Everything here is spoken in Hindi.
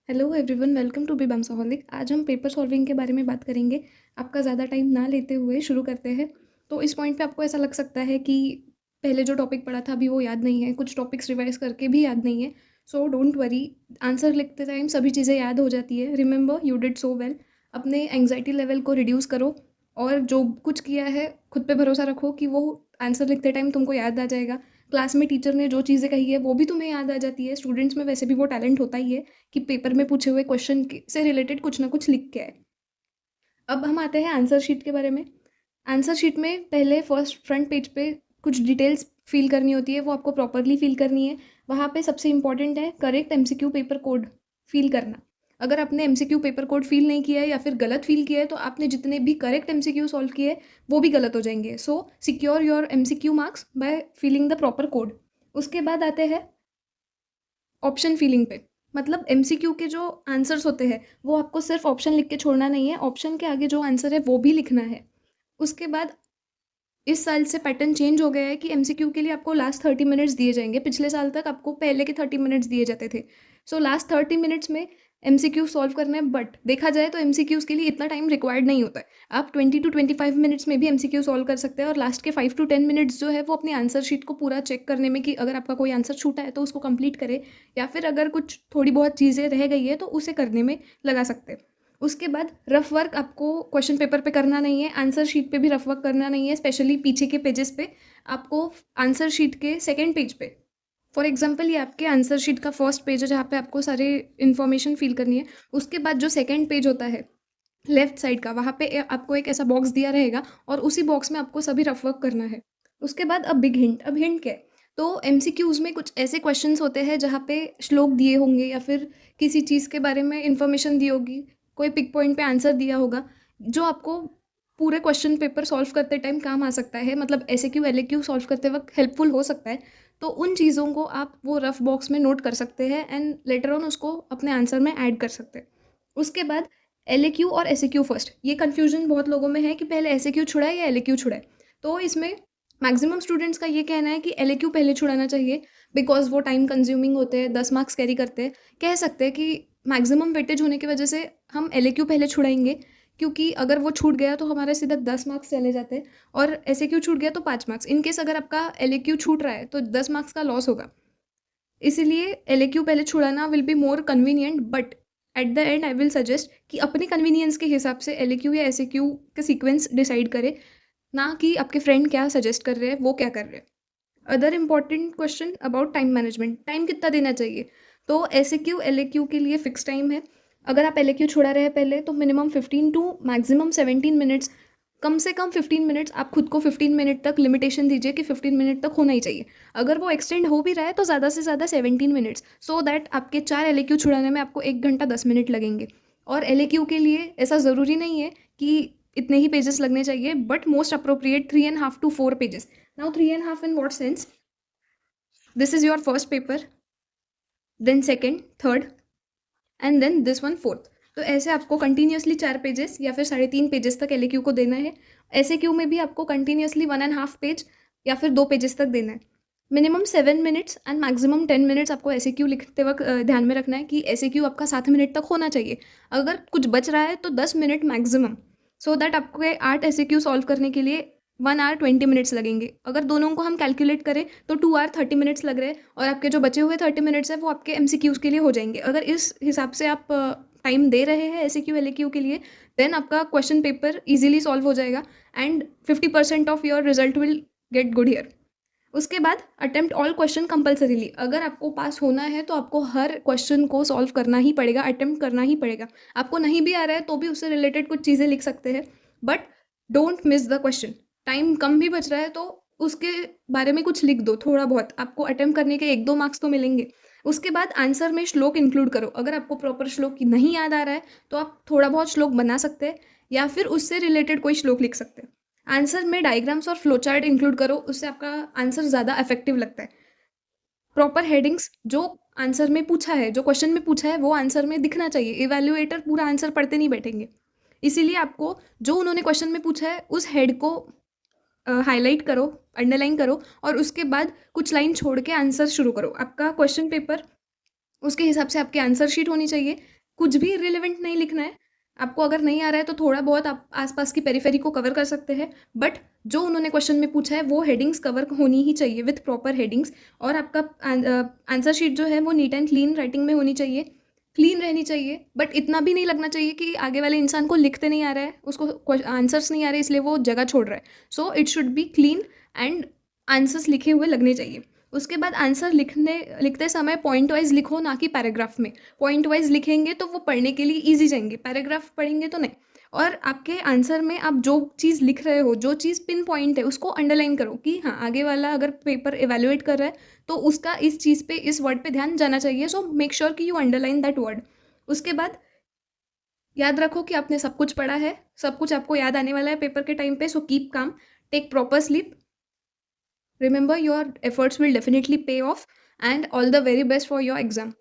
हेलो एवरीवन, वेलकम टू बी बम्सोहलिक। आज हम पेपर सॉल्विंग के बारे में बात करेंगे। आपका ज़्यादा टाइम ना लेते हुए शुरू करते हैं। तो इस पॉइंट पे आपको ऐसा लग सकता है कि पहले जो टॉपिक पढ़ा था अभी वो याद नहीं है, कुछ टॉपिक्स रिवाइज करके भी याद नहीं है। सो डोंट वरी, आंसर लिखते टाइम सभी चीज़ें याद हो जाती है। Remember you did so well. अपने एंग्जाइटी लेवल को रिड्यूस करो और जो कुछ किया है खुद पे भरोसा रखो कि वो आंसर लिखते टाइम तुमको याद आ जाएगा। क्लास में टीचर ने जो चीज़ें कही है वो भी तुम्हें याद आ जाती है। स्टूडेंट्स में वैसे भी वो टैलेंट होता ही है कि पेपर में पूछे हुए क्वेश्चन से रिलेटेड कुछ ना कुछ लिख के आए। अब हम आते हैं आंसर शीट के बारे में। आंसर शीट में पहले फर्स्ट फ्रंट पेज पे कुछ डिटेल्स फिल करनी होती है, वो आपको प्रॉपरली फिल करनी है। वहाँ पे सबसे इंपॉर्टेंट है correct MCQ paper code fill करना। अगर आपने एमसीक्यू पेपर कोड फिल नहीं किया है या फिर गलत फिल किया है तो आपने जितने भी करेक्ट एमसीक्यू सॉल्व किए वो भी गलत हो जाएंगे। So secure your MCQ marks by filling the proper code. उसके बाद आते हैं ऑप्शन फिलिंग पे। मतलब एमसीक्यू के जो आंसर्स होते हैं वो आपको सिर्फ ऑप्शन लिख के छोड़ना नहीं है, ऑप्शन के आगे जो आंसर है वो भी लिखना है। उसके बाद इस साल से पैटर्न चेंज हो गया है कि एमसीक्यू के लिए आपको लास्ट 30 मिनट्स दिए जाएंगे। पिछले साल तक आपको पहले के 30 मिनट्स दिए जाते थे। सो लास्ट 30 मिनट्स में एमसीक्यू सॉल्व करना है, बट देखा जाए तो एमसीक्यूज के लिए इतना टाइम रिक्वायर्ड नहीं होता है। आप 20 to 25 मिनट्स में भी एमसीक्यू सॉल्व कर सकते हैं और लास्ट के 5 to 10 मिनट्स जो है वो अपनी आंसर शीट को पूरा चेक करने में कि अगर आपका कोई आंसर छूटा है तो उसको कंप्लीट करें, या फिर अगर कुछ थोड़ी बहुत चीज़ें रह गई है तो उसे करने में लगा सकते हैं। उसके बाद रफ वर्क आपको क्वेश्चन पेपर पे करना नहीं है, आंसर शीट पे भी रफ वर्क करना नहीं है, स्पेशली पीछे के पेजेस पे। आपको आंसर शीट के सेकेंड पेज पे, फॉर एग्जाम्पल ये आपके आंसर शीट का फर्स्ट पेज है जहाँ पे आपको सारे इन्फॉर्मेशन फिल करनी है। उसके बाद जो सेकेंड पेज होता है लेफ्ट साइड का, वहाँ पे आपको एक ऐसा बॉक्स दिया रहेगा और उसी बॉक्स में आपको सभी रफ वर्क करना है। उसके बाद अब बिग हिंट। अब हिंट क्या है? तो एमसीक्यूज में कुछ ऐसे क्वेश्चंस होते हैं जहाँ पे श्लोक दिए होंगे या फिर किसी चीज़ के बारे में इंफॉर्मेशन दी होगी, कोई पिक पॉइंट पे आंसर दिया होगा जो आपको पूरे क्वेश्चन पेपर सॉल्व करते टाइम काम आ सकता है, मतलब एसएक्यू एलएक्यू सॉल्व करते वक्त हेल्पफुल हो सकता है। तो उन चीज़ों को आप वो रफ बॉक्स में नोट कर सकते हैं एंड लेटर ऑन उसको अपने आंसर में ऐड कर सकते हैं। उसके बाद एलएक्यू और एसएक्यू फर्स्ट, ये कन्फ्यूजन बहुत लोगों में है कि पहले एसएक्यू छुड़ाए या एलएक्यू छुड़ाए। तो इसमें मैक्सिमम स्टूडेंट्स का ये कहना है कि एलएक्यू पहले छुड़ाना चाहिए, बिकॉज वो टाइम कंज्यूमिंग होते हैं, 10 मार्क्स कैरी करते हैं। कह सकते हैं कि मैक्सिमम वेटेज होने की वजह से हम एलएक्यू पहले छुड़ाएंगे, क्योंकि अगर वो छूट गया तो हमारे सीधा 10 मार्क्स चले जाते हैं और एसएक्यू छूट गया तो 5 मार्क्स। इनकेस अगर आपका एलएक्यू छूट रहा है तो 10 मार्क्स का लॉस होगा। इसीलिए एलएक्यू पहले छुड़ाना will be more convenient, but at the end I will suggest कि अपने कन्वीनियंस के हिसाब से एलएक्यू या एसएक्यू का सीक्वेंस डिसाइड करें, ना कि आपके फ्रेंड क्या सजेस्ट कर रहे हैं वो क्या कर रहे हैं। Other important question about time management, time कितना देना चाहिए? तो एसएक्यू एलएक्यू के लिए फिक्स टाइम है। अगर आप एलएक्यू छुड़ा रहे हैं पहले तो मिनिमम 15 टू मैक्सिमम 17 मिनट्स, कम से कम 15 मिनट्स आप खुद को 15 मिनट तक लिमिटेशन दीजिए कि 15 मिनट तक होना ही चाहिए। अगर वो एक्सटेंड हो भी रहा है तो ज़्यादा से ज़्यादा 17 मिनट्स, सो दैट आपके 4 एलएक्यू छुड़ाने में आपको 1 घंटा 10 मिनट लगेंगे। और एलएक्यू के लिए ऐसा ज़रूरी नहीं है कि इतने ही पेजेस लगने चाहिए, but most appropriate 3.5 to 4 pages. Now 3.5 in what sense? This is your first paper, then second, third and then this one fourth. तो ऐसे आपको कंटिन्यूसली 4 पेजेस या फिर 3.5 पेजेस तक एलएक्यू को देना है। एसएक्यू में भी आपको कंटिन्यूसली 1.5 पेज या फिर 2 पेजेस तक देना है। Minimum 7 minutes and maximum 10 minutes आपको एसएक्यू लिखते वक्त ध्यान में रखना है कि एसएक्यू आपका 7 मिनट तक होना चाहिए। अगर कुछ बच रहा है तो 10 मिनट मैक्सिमम, सो दैट आपको 8 एसएक्यू सॉल्व करने के लिए 1 hour 20 मिनट्स लगेंगे। अगर दोनों को हम कैलकुलेट करें तो 2 hour 30 मिनट्स लग रहे हैं और आपके जो बचे हुए 30 मिनट्स है वो आपके एमसीक्यूज़ के लिए हो जाएंगे। अगर इस हिसाब से आप टाइम दे रहे हैं एसक्यू एलएक्यू के लिए, देन आपका क्वेश्चन पेपर इजीली सॉल्व हो जाएगा and 50% of your result will get good here. उसके बाद अटेम्प्ट ऑल क्वेश्चन कंपल्सरीली। अगर आपको पास होना है तो आपको हर क्वेश्चन को सॉल्व करना ही पड़ेगा, अटेम्प्ट करना ही पड़ेगा। आपको नहीं भी आ रहा है तो भी उससे रिलेटेड कुछ चीज़ें लिख सकते हैं, but don't miss the question. Time कम भी बच रहा है तो उसके बारे में कुछ लिख दो थोड़ा बहुत, आपको अटेम्प्ट करने के 1-2 मार्क्स तो मिलेंगे। उसके बाद आंसर में श्लोक इंक्लूड करो। अगर आपको प्रॉपर श्लोक नहीं याद आ रहा है तो आप थोड़ा बहुत श्लोक बना सकते हैं या फिर उससे रिलेटेड कोई श्लोक लिख सकते हैं। आंसर में डायग्राम्स और फ्लो चार्ट इंक्लूड करो, उससे आपका आंसर ज़्यादा इफेक्टिव लगता है। प्रॉपर हेडिंग्स, जो आंसर में पूछा है, जो क्वेश्चन में पूछा है वो आंसर में दिखना चाहिए। इवैल्यूएटर पूरा आंसर पढ़ते नहीं बैठेंगे, इसीलिए आपको जो उन्होंने क्वेश्चन में पूछा है उस हेड को हाईलाइट करो, अंडरलाइन करो और उसके बाद कुछ लाइन छोड़ के आंसर शुरू करो। आपका क्वेश्चन पेपर उसके हिसाब से आपकी आंसर शीट होनी चाहिए कुछ भी इर्रेलेवेंट नहीं लिखना है। आपको अगर नहीं आ रहा है तो थोड़ा बहुत आप आसपास की पेरिफेरी को कवर कर सकते हैं, बट जो उन्होंने क्वेश्चन में पूछा है वो हेडिंग्स कवर होनी ही चाहिए विथ प्रॉपर हेडिंग्स। और आपका आंसर शीट जो है वो नीट एंड क्लीन राइटिंग में होनी चाहिए, क्लीन रहनी चाहिए, बट इतना भी नहीं लगना चाहिए कि आगे वाले इंसान को लिखते नहीं आ रहा है, उसको आंसर्स नहीं आ रहे इसलिए वो जगह छोड़ रहा है। So it should be clean and answers लिखे हुए लगने चाहिए। उसके बाद आंसर लिखते समय पॉइंट वाइज लिखो, ना कि पैराग्राफ में। पॉइंट वाइज लिखेंगे तो वो पढ़ने के लिए ईजी जाएंगे, पैराग्राफ पढ़ेंगे तो नहीं। और आपके आंसर में आप जो चीज़ लिख रहे हो, जो चीज़ पिन पॉइंट है, उसको अंडरलाइन करो कि हाँ, आगे वाला अगर पेपर एवेल्युएट कर रहा है तो उसका इस चीज़ पे, इस वर्ड पे ध्यान जाना चाहिए। सो मेक श्योर कि यू अंडरलाइन दैट वर्ड। उसके बाद याद रखो कि आपने सब कुछ पढ़ा है, सब कुछ आपको याद आने वाला है पेपर के टाइम पे। So keep calm, take proper sleep, remember your efforts will definitely pay off, and all the very best for your exam.